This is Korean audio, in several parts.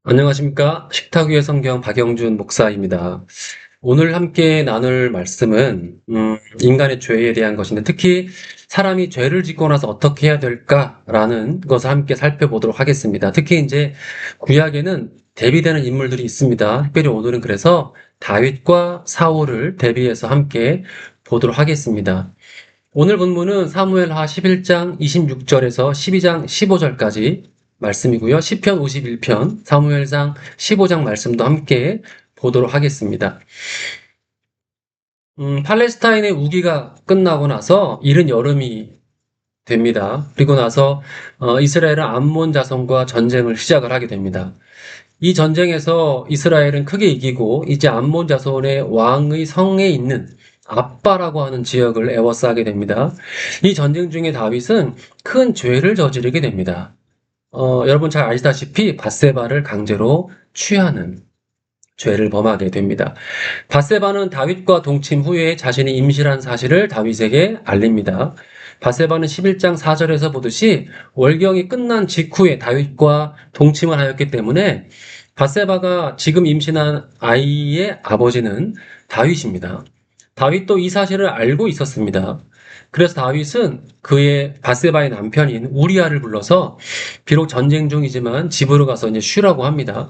안녕하십니까? 식탁 위의 성경 박영준 목사입니다. 오늘 함께 나눌 말씀은 인간의 죄에 대한 것인데 특히 사람이 죄를 짓고 나서 어떻게 해야 될까라는 것을 함께 살펴보도록 하겠습니다. 특히 이제 구약에는 대비되는 인물들이 있습니다. 특별히 오늘은 그래서 다윗과 사울을 대비해서 함께 보도록 하겠습니다. 오늘 본문은 사무엘하 11장 26절에서 12장 15절까지 말씀이고요. 시편 51편, 사무엘상 15장 말씀도 함께 보도록 하겠습니다. 팔레스타인의 우기가 끝나고 나서 이른 여름이 됩니다. 그리고 나서 이스라엘은 암몬 자손과 전쟁을 시작을 하게 됩니다. 이 전쟁에서 이스라엘은 크게 이기고 이제 암몬 자손의 왕의 성에 있는 아빠라고 하는 지역을 에워싸게 됩니다. 이 전쟁 중에 다윗은 큰 죄를 저지르게 됩니다. 여러분 잘 아시다시피 밧세바를 강제로 취하는 죄를 범하게 됩니다. 밧세바는 다윗과 동침 후에 자신이 임신한 사실을 다윗에게 알립니다. 밧세바는 11장 4절에서 보듯이 월경이 끝난 직후에 다윗과 동침을 하였기 때문에 밧세바가 지금 임신한 아이의 아버지는 다윗입니다. 다윗도 이 사실을 알고 있었습니다. 그래서 다윗은 그의 밧세바의 남편인 우리아를 불러서 비록 전쟁 중이지만 집으로 가서 이제 쉬라고 합니다.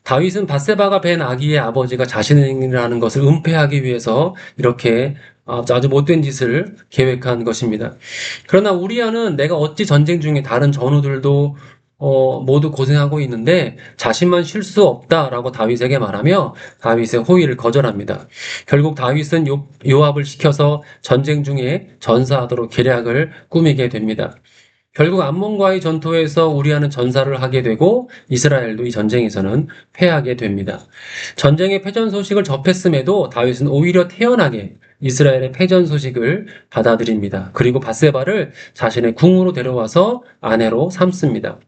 다윗은 밧세바가 뵌 아기의 아버지가 자신이라는 것을 은폐하기 위해서 이렇게 아주 못된 짓을 계획한 것입니다. 그러나 우리아는 내가 어찌 전쟁 중에 다른 전우들도 모두 고생하고 있는데 자신만 쉴 수 없다라고 다윗에게 말하며 다윗의 호의를 거절합니다. 결국 다윗은 요압을 시켜서 전쟁 중에 전사하도록 계략을 꾸미게 됩니다. 결국 암몬과의 전투에서 우리아는 전사를 하게 되고 이스라엘도 이 전쟁에서는 패하게 됩니다. 전쟁의 패전 소식을 접했음에도 다윗은 오히려 태연하게 이스라엘의 패전 소식을 받아들입니다. 그리고 밧세바를 자신의 궁으로 데려와서 아내로 삼습니다.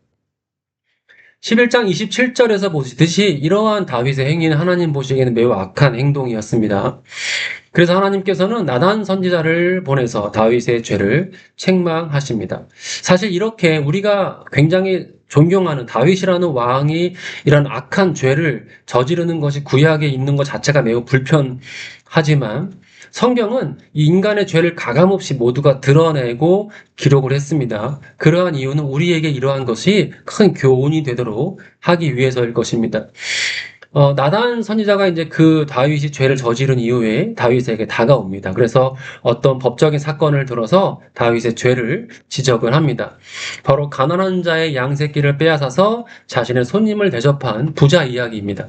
11장 27절에서 보시듯이 이러한 다윗의 행위는 하나님 보시기에는 매우 악한 행동이었습니다. 그래서 하나님께서는 나단 선지자를 보내서 다윗의 죄를 책망하십니다. 사실 이렇게 우리가 굉장히 존경하는 다윗이라는 왕이 이런 악한 죄를 저지르는 것이 구약에 있는 것 자체가 매우 불편하지만 성경은 이 인간의 죄를 가감없이 모두가 드러내고 기록을 했습니다. 그러한 이유는 우리에게 이러한 것이 큰 교훈이 되도록 하기 위해서일 것입니다. 나단 선지자가 이제 그 다윗이 죄를 저지른 이후에 다윗에게 다가옵니다. 그래서 어떤 법적인 사건을 들어서 다윗의 죄를 지적을 합니다. 바로 가난한 자의 양새끼를 빼앗아서 자신의 손님을 대접한 부자 이야기입니다.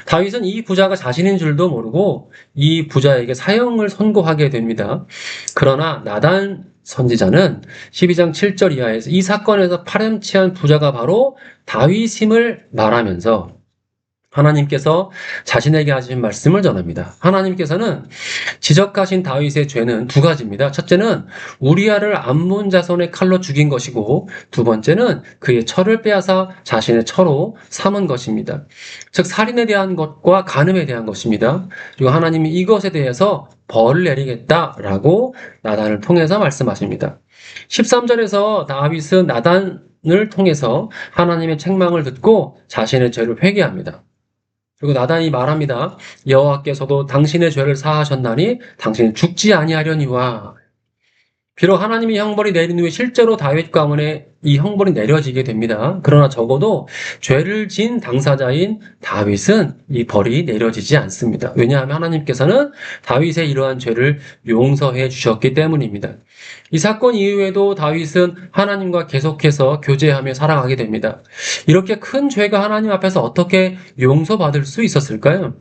다윗은 이 부자가 자신인 줄도 모르고 이 부자에게 사형을 선고하게 됩니다. 그러나 나단 선지자는 12장 7절 이하에서 이 사건에서 파렴치한 부자가 바로 다윗임을 말하면서 하나님께서 자신에게 하신 말씀을 전합니다. 하나님께서는 지적하신 다윗의 죄는 두 가지입니다. 첫째는 우리아를 암몬 자손의 칼로 죽인 것이고 두 번째는 그의 철을 빼앗아 자신의 처로 삼은 것입니다. 즉 살인에 대한 것과 간음에 대한 것입니다. 그리고 하나님이 이것에 대해서 벌을 내리겠다라고 나단을 통해서 말씀하십니다. 13절에서 다윗은 나단을 통해서 하나님의 책망을 듣고 자신의 죄를 회개합니다. 그리고 나단이 말합니다. 여호와께서도 당신의 죄를 사하셨나니 당신은 죽지 아니하려니와. 비록 하나님이 형벌이 내린 후에 실제로 다윗 가문에 이 형벌이 내려지게 됩니다. 그러나 적어도 죄를 진 당사자인 다윗은 이 벌이 내려지지 않습니다. 왜냐하면 하나님께서는 다윗의 이러한 죄를 용서해 주셨기 때문입니다. 이 사건 이후에도 다윗은 하나님과 계속해서 교제하며 살아가게 됩니다. 이렇게 큰 죄가 하나님 앞에서 어떻게 용서받을 수 있었을까요?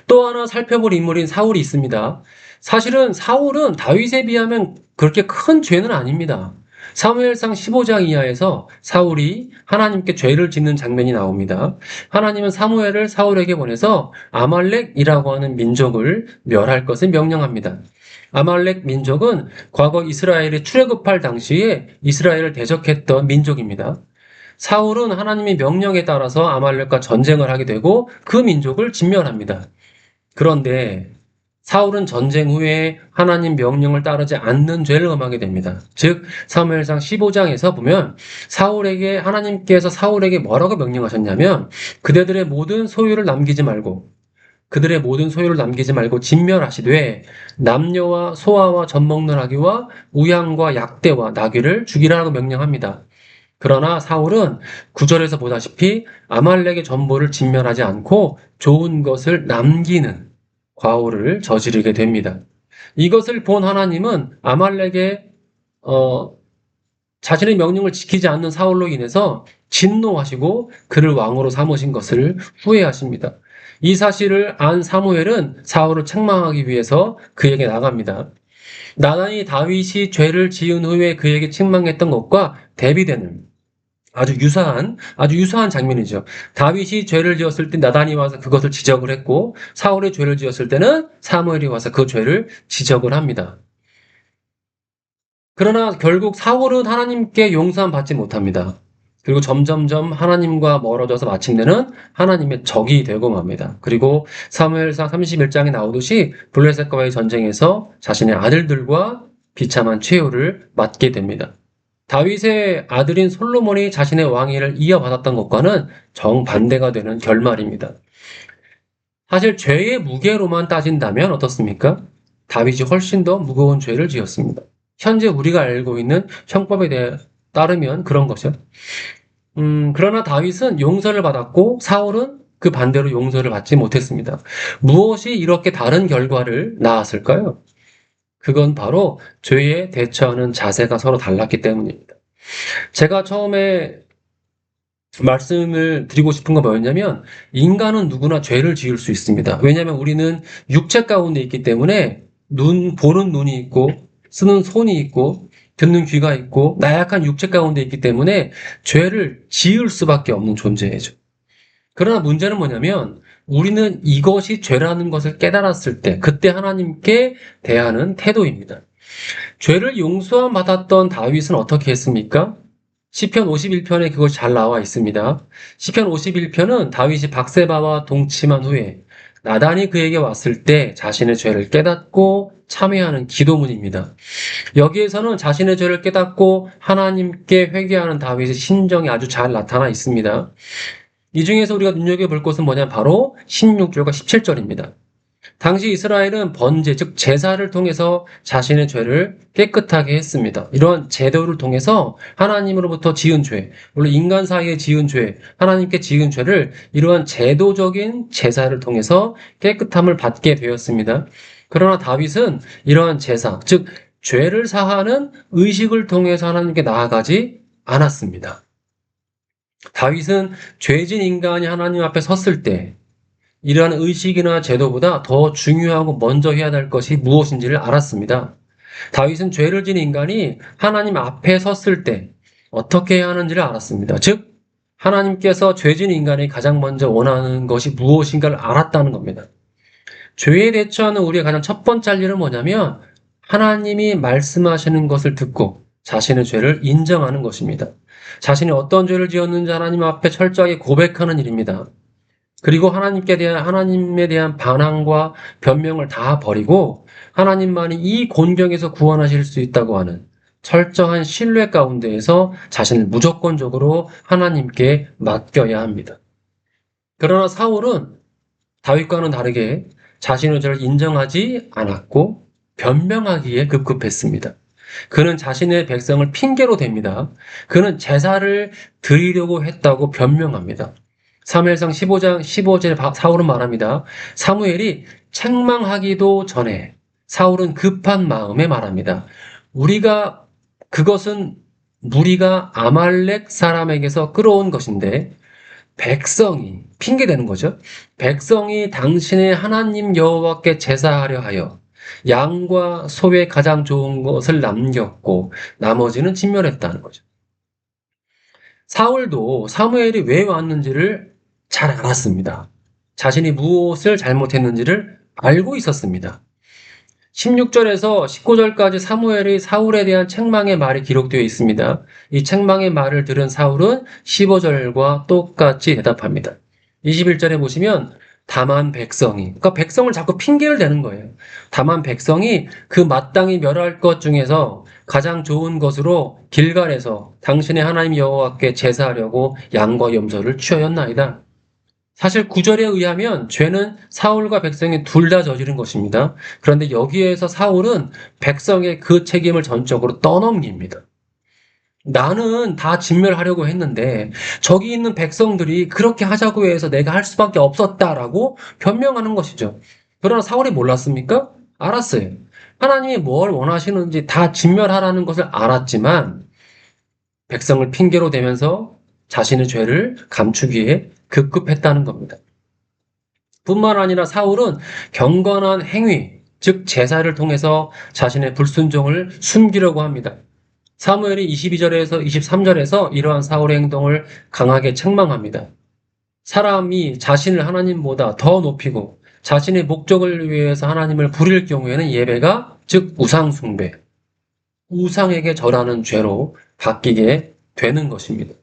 또 하나 살펴볼 인물인 사울이 있습니다. 사실은 사울은 다윗에 비하면 그렇게 큰 죄는 아닙니다. 사무엘상 15장 이하에서 사울이 하나님께 죄를 짓는 장면이 나옵니다. 하나님은 사무엘을 사울에게 보내서 아말렉이라고 하는 민족을 멸할 것을 명령합니다. 아말렉 민족은 과거 이스라엘이 출애굽할 당시에 이스라엘을 대적했던 민족입니다. 사울은 하나님의 명령에 따라서 아말렉과 전쟁을 하게 되고 그 민족을 진멸합니다. 그런데 사울은 전쟁 후에 하나님 명령을 따르지 않는 죄를 범하게 됩니다. 즉 사무엘상 15장에서 보면 하나님께서 사울에게 뭐라고 명령하셨냐면 그들의 모든 소유를 남기지 말고 진멸하시되 남녀와 소아와 젖먹는 아기와 우양과 약대와 나귀를 죽이라고 명령합니다. 그러나 사울은 9절에서 보다시피 아말렉의 전부를 진멸하지 않고 좋은 것을 남기는 과오를 저지르게 됩니다. 이것을 본 하나님은 아말렉의 자신의 명령을 지키지 않는 사울로 인해서 진노하시고 그를 왕으로 삼으신 것을 후회하십니다. 이 사실을 안 사무엘은 사울을 책망하기 위해서 그에게 나갑니다. 나단이 다윗이 죄를 지은 후에 그에게 책망했던 것과 대비되는 아주 유사한 장면이죠. 다윗이 죄를 지었을 때 나단이 와서 그것을 지적을 했고, 사울이 죄를 지었을 때는 사무엘이 와서 그 죄를 지적을 합니다. 그러나 결국 사울은 하나님께 용서함 받지 못합니다. 그리고 점점점 하나님과 멀어져서 마침내는 하나님의 적이 되고 맙니다. 그리고 사무엘상 31장에 나오듯이 블레셋과의 전쟁에서 자신의 아들들과 비참한 최후를 맞게 됩니다. 다윗의 아들인 솔로몬이 자신의 왕위를 이어받았던 것과는 정반대가 되는 결말입니다. 사실 죄의 무게로만 따진다면 어떻습니까? 다윗이 훨씬 더 무거운 죄를 지었습니다. 현재 우리가 알고 있는 형법에 대해 따르면 그런 것이요. 그러나 다윗은 용서를 받았고 사울은 그 반대로 용서를 받지 못했습니다. 무엇이 이렇게 다른 결과를 낳았을까요? 그건 바로 죄에 대처하는 자세가 서로 달랐기 때문입니다. 제가 처음에 말씀을 드리고 싶은 건 뭐였냐면, 인간은 누구나 죄를 지을 수 있습니다. 왜냐하면 우리는 육체 가운데 있기 때문에 보는 눈이 있고, 쓰는 손이 있고, 듣는 귀가 있고, 나약한 육체 가운데 있기 때문에 죄를 지을 수밖에 없는 존재죠. 그러나 문제는 뭐냐면, 우리는 이것이 죄라는 것을 깨달았을 때, 그때 하나님께 대하는 태도입니다. 죄를 용서함 받았던 다윗은 어떻게 했습니까? 시편 51편에 그것이 잘 나와 있습니다. 시편 51편은 다윗이 박세바와 동침한 후에 나단이 그에게 왔을 때 자신의 죄를 깨닫고 참회하는 기도문입니다. 여기에서는 자신의 죄를 깨닫고 하나님께 회개하는 다윗의 심정이 아주 잘 나타나 있습니다. 이 중에서 우리가 눈여겨볼 것은 뭐냐, 바로 16절과 17절입니다. 당시 이스라엘은 번제, 즉 제사를 통해서 자신의 죄를 깨끗하게 했습니다. 이러한 제도를 통해서 하나님으로부터 지은 죄, 물론 인간 사이에 지은 죄, 하나님께 지은 죄를 이러한 제도적인 제사를 통해서 깨끗함을 받게 되었습니다. 그러나 다윗은 이러한 제사, 즉 죄를 사하는 의식을 통해서 하나님께 나아가지 않았습니다. 다윗은 죄진 인간이 하나님 앞에 섰을 때 이러한 의식이나 제도보다 더 중요하고 먼저 해야 될 것이 무엇인지를 알았습니다. 다윗은 죄를 지은 인간이 하나님 앞에 섰을 때 어떻게 해야 하는지를 알았습니다. 즉 하나님께서 죄진 인간이 가장 먼저 원하는 것이 무엇인가를 알았다는 겁니다. 죄에 대처하는 우리의 가장 첫 번째 할 일은 뭐냐면, 하나님이 말씀하시는 것을 듣고 자신의 죄를 인정하는 것입니다. 자신이 어떤 죄를 지었는지 하나님 앞에 철저하게 고백하는 일입니다. 그리고 하나님에 대한 반항과 변명을 다 버리고 하나님만이 이 곤경에서 구원하실 수 있다고 하는 철저한 신뢰 가운데에서 자신을 무조건적으로 하나님께 맡겨야 합니다. 그러나 사울은 다윗과는 다르게 자신의 죄를 인정하지 않았고 변명하기에 급급했습니다. 그는 자신의 백성을 핑계로 댑니다. 그는 제사를 드리려고 했다고 변명합니다. 사무엘상 15장 15절에 사울은 말합니다. 사무엘이 책망하기도 전에 사울은 급한 마음에 말합니다. 그것은 무리가 아말렉 사람에게서 끌어온 것인데 백성이, 핑계대는 거죠. 백성이 당신의 하나님 여호와께 제사하려 하여 양과 소의 가장 좋은 것을 남겼고 나머지는 진멸했다는 거죠. 사울도 사무엘이 왜 왔는지를 잘 알았습니다. 자신이 무엇을 잘못했는지를 알고 있었습니다. 16절에서 19절까지 사무엘이 사울에 대한 책망의 말이 기록되어 있습니다. 이 책망의 말을 들은 사울은 15절과 똑같이 대답합니다. 21절에 보시면 다만 백성이, 그러니까 백성을 자꾸 핑계를 대는 거예요. 다만 백성이 그 마땅히 멸할 것 중에서 가장 좋은 것으로 길갈에서 당신의 하나님 여호와께 제사하려고 양과 염소를 취하였나이다. 사실 구절에 의하면 죄는 사울과 백성이 둘 다 저지른 것입니다. 그런데 여기에서 사울은 백성의 그 책임을 전적으로 떠넘깁니다. 나는 다 진멸하려고 했는데 저기 있는 백성들이 그렇게 하자고 해서 내가 할 수밖에 없었다라고 변명하는 것이죠. 그러나 사울이 몰랐습니까? 알았어요. 하나님이 뭘 원하시는지 다 진멸하라는 것을 알았지만 백성을 핑계로 대면서 자신의 죄를 감추기 위해 급급했다는 겁니다. 뿐만 아니라 사울은 경건한 행위, 즉 제사를 통해서 자신의 불순종을 숨기려고 합니다. 사무엘이 22절에서 23절에서 이러한 사울의 행동을 강하게 책망합니다. 사람이 자신을 하나님보다 더 높이고 자신의 목적을 위해서 하나님을 부릴 경우에는 예배가 즉 우상숭배, 우상에게 절하는 죄로 바뀌게 되는 것입니다.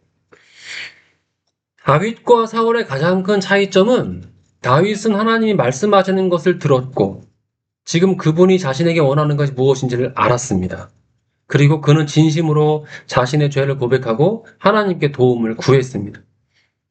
다윗과 사울의 가장 큰 차이점은 다윗은 하나님이 말씀하시는 것을 들었고 지금 그분이 자신에게 원하는 것이 무엇인지를 알았습니다. 그리고 그는 진심으로 자신의 죄를 고백하고 하나님께 도움을 구했습니다.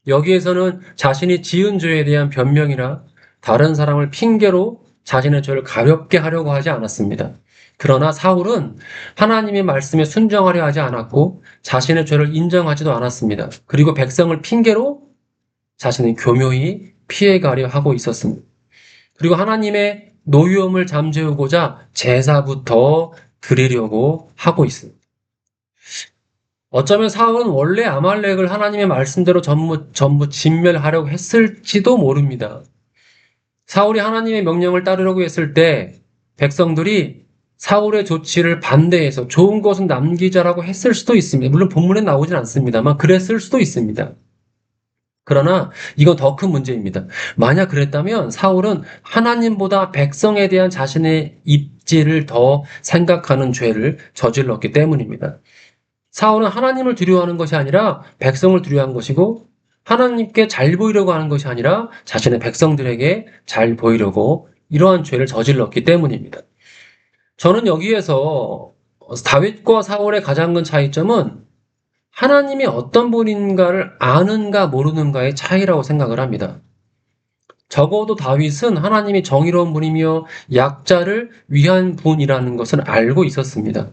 여기에서는 자신이 지은 죄에 대한 변명이나 다른 사람을 핑계로 자신의 죄를 가볍게 하려고 하지 않았습니다. 그러나 사울은 하나님의 말씀에 순종하려 하지 않았고 자신의 죄를 인정하지도 않았습니다. 그리고 백성을 핑계로 자신은 교묘히 피해가려 하고 있었습니다. 그리고 하나님의 노유엄을 잠재우고자 제사부터 드리려고 하고 있습니다. 어쩌면 사울은 원래 아말렉을 하나님의 말씀대로 전부 진멸하려고 했을지도 모릅니다. 사울이 하나님의 명령을 따르려고 했을 때 백성들이 사울의 조치를 반대해서 좋은 것은 남기자라고 했을 수도 있습니다. 물론 본문에 나오진 않습니다만 그랬을 수도 있습니다. 그러나 이건 더 큰 문제입니다. 만약 그랬다면 사울은 하나님보다 백성에 대한 자신의 입지를 더 생각하는 죄를 저질렀기 때문입니다. 사울은 하나님을 두려워하는 것이 아니라 백성을 두려워한 것이고 하나님께 잘 보이려고 하는 것이 아니라 자신의 백성들에게 잘 보이려고 이러한 죄를 저질렀기 때문입니다. 저는 여기에서 다윗과 사울의 가장 큰 차이점은 하나님이 어떤 분인가를 아는가 모르는가의 차이라고 생각을 합니다. 적어도 다윗은 하나님이 정의로운 분이며 약자를 위한 분이라는 것을 알고 있었습니다.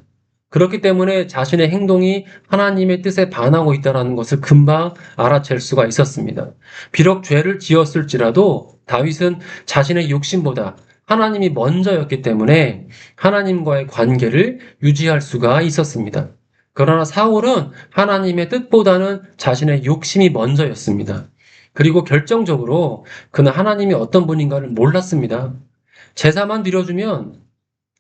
그렇기 때문에 자신의 행동이 하나님의 뜻에 반하고 있다는 것을 금방 알아챌 수가 있었습니다. 비록 죄를 지었을지라도 다윗은 자신의 욕심보다 하나님이 먼저였기 때문에 하나님과의 관계를 유지할 수가 있었습니다. 그러나 사울은 하나님의 뜻보다는 자신의 욕심이 먼저였습니다. 그리고 결정적으로 그는 하나님이 어떤 분인가를 몰랐습니다. 제사만 드려주면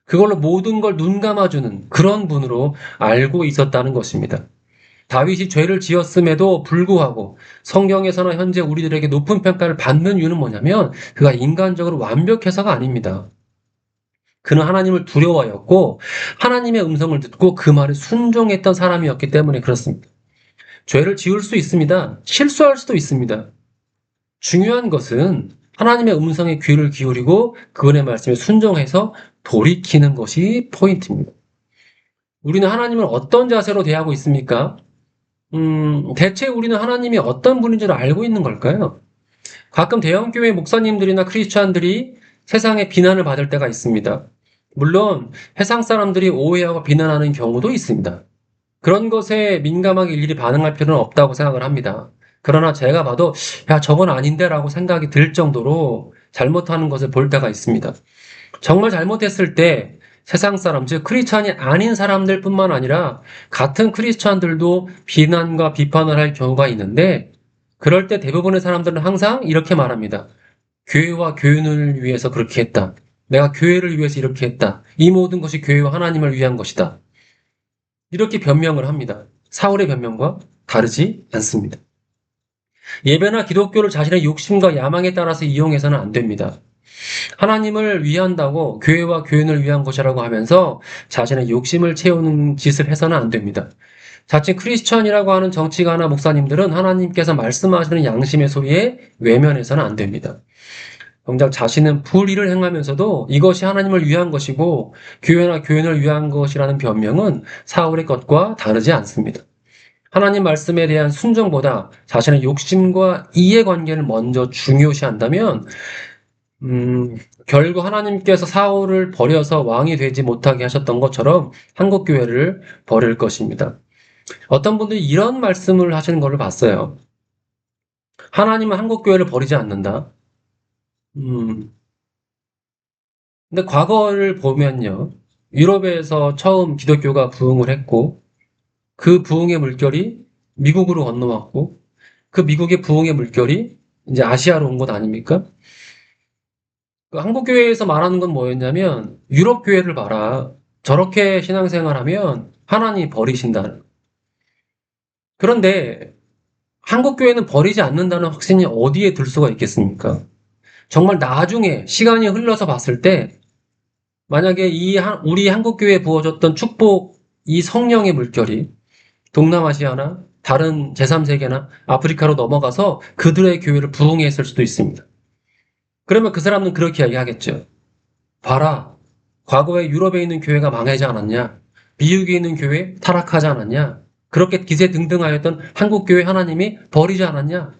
그걸로 모든 걸 눈 감아주는 그런 분으로 알고 있었다는 것입니다. 다윗이 죄를 지었음에도 불구하고 성경에서는 현재 우리들에게 높은 평가를 받는 이유는 뭐냐면 그가 인간적으로 완벽해서가 아닙니다. 그는 하나님을 두려워하였고 하나님의 음성을 듣고 그 말에 순종했던 사람이었기 때문에 그렇습니다. 죄를 지을 수 있습니다. 실수할 수도 있습니다. 중요한 것은 하나님의 음성에 귀를 기울이고 그분의 말씀에 순종해서 돌이키는 것이 포인트입니다. 우리는 하나님을 어떤 자세로 대하고 있습니까? 대체 우리는 하나님이 어떤 분인지를 알고 있는 걸까요? 가끔 대형교회 목사님들이나 크리스찬들이 세상에 비난을 받을 때가 있습니다. 물론 세상 사람들이 오해하고 비난하는 경우도 있습니다. 그런 것에 민감하게 일일이 반응할 필요는 없다고 생각을 합니다. 그러나 제가 봐도 야 저건 아닌데 라고 생각이 들 정도로 잘못하는 것을 볼 때가 있습니다. 정말 잘못했을 때 세상 사람, 즉 크리스찬이 아닌 사람들뿐만 아니라 같은 크리스찬들도 비난과 비판을 할 경우가 있는데 그럴 때 대부분의 사람들은 항상 이렇게 말합니다. 교회와 교인을 위해서 그렇게 했다. 내가 교회를 위해서 이렇게 했다. 이 모든 것이 교회와 하나님을 위한 것이다. 이렇게 변명을 합니다. 사울의 변명과 다르지 않습니다. 예배나 기독교를 자신의 욕심과 야망에 따라서 이용해서는 안 됩니다. 하나님을 위한다고 교회와 교인을 위한 것이라고 하면서 자신의 욕심을 채우는 짓을 해서는 안 됩니다. 자칭 크리스천이라고 하는 정치가나 목사님들은 하나님께서 말씀하시는 양심의 소리에 외면해서는 안 됩니다. 정작 자신은 불의를 행하면서도 이것이 하나님을 위한 것이고 교회나 교인을 위한 것이라는 변명은 사울의 것과 다르지 않습니다. 하나님 말씀에 대한 순종보다 자신의 욕심과 이해관계를 먼저 중요시한다면 결국 하나님께서 사울을 버려서 왕이 되지 못하게 하셨던 것처럼 한국교회를 버릴 것입니다. 어떤 분들이 이런 말씀을 하시는 것을 봤어요. 하나님은 한국교회를 버리지 않는다. 음, 근데 과거를 보면요. 유럽에서 처음 기독교가 부흥을 했고, 그 부흥의 물결이 미국으로 건너왔고, 그 미국의 부흥의 물결이 이제 아시아로 온 것 아닙니까? 그 한국교회에서 말하는 건 뭐였냐면, 유럽교회를 봐라. 저렇게 신앙생활하면 하나님이 버리신다. 그런데 한국교회는 버리지 않는다는 확신이 어디에 들 수가 있겠습니까? 정말 나중에 시간이 흘러서 봤을 때 만약에 우리 한국교회에 부어졌던 축복, 이 성령의 물결이 동남아시아나 다른 제3세계나 아프리카로 넘어가서 그들의 교회를 부흥해 했을 수도 있습니다. 그러면 그 사람은 그렇게 이야기하겠죠. 봐라, 과거에 유럽에 있는 교회가 망하지 않았냐? 미국에 있는 교회 타락하지 않았냐? 그렇게 기세등등하였던 한국교회 하나님이 버리지 않았냐?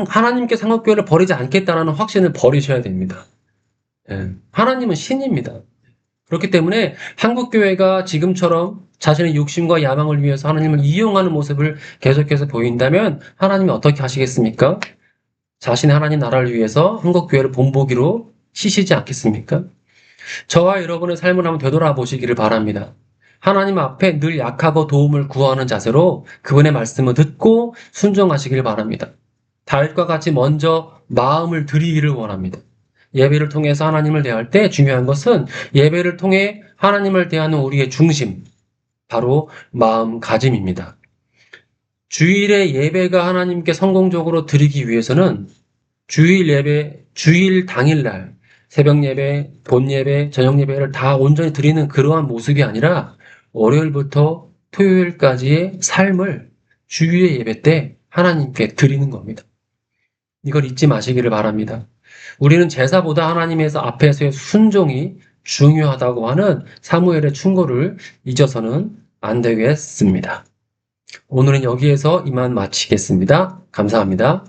하나님께서 한국교회를 버리지 않겠다는 확신을 버리셔야 됩니다. 예, 하나님은 신입니다. 그렇기 때문에 한국교회가 지금처럼 자신의 욕심과 야망을 위해서 하나님을 이용하는 모습을 계속해서 보인다면 하나님이 어떻게 하시겠습니까? 자신의 하나님 나라를 위해서 한국교회를 본보기로 치시지 않겠습니까? 저와 여러분의 삶을 한번 되돌아보시기를 바랍니다. 하나님 앞에 늘 약하고 도움을 구하는 자세로 그분의 말씀을 듣고 순종하시길 바랍니다. 다윗과 같이 먼저 마음을 드리기를 원합니다. 예배를 통해서 하나님을 대할 때 중요한 것은 예배를 통해 하나님을 대하는 우리의 중심, 바로 마음가짐입니다. 주일의 예배가 하나님께 성공적으로 드리기 위해서는 주일 예배, 주일 당일날 새벽 예배, 본 예배, 저녁 예배를 다 온전히 드리는 그러한 모습이 아니라 월요일부터 토요일까지의 삶을 주일의 예배 때 하나님께 드리는 겁니다. 이걸 잊지 마시기를 바랍니다. 우리는 제사보다 하나님에서 앞에서의 순종이 중요하다고 하는 사무엘의 충고를 잊어서는 안 되겠습니다. 오늘은 여기에서 이만 마치겠습니다. 감사합니다.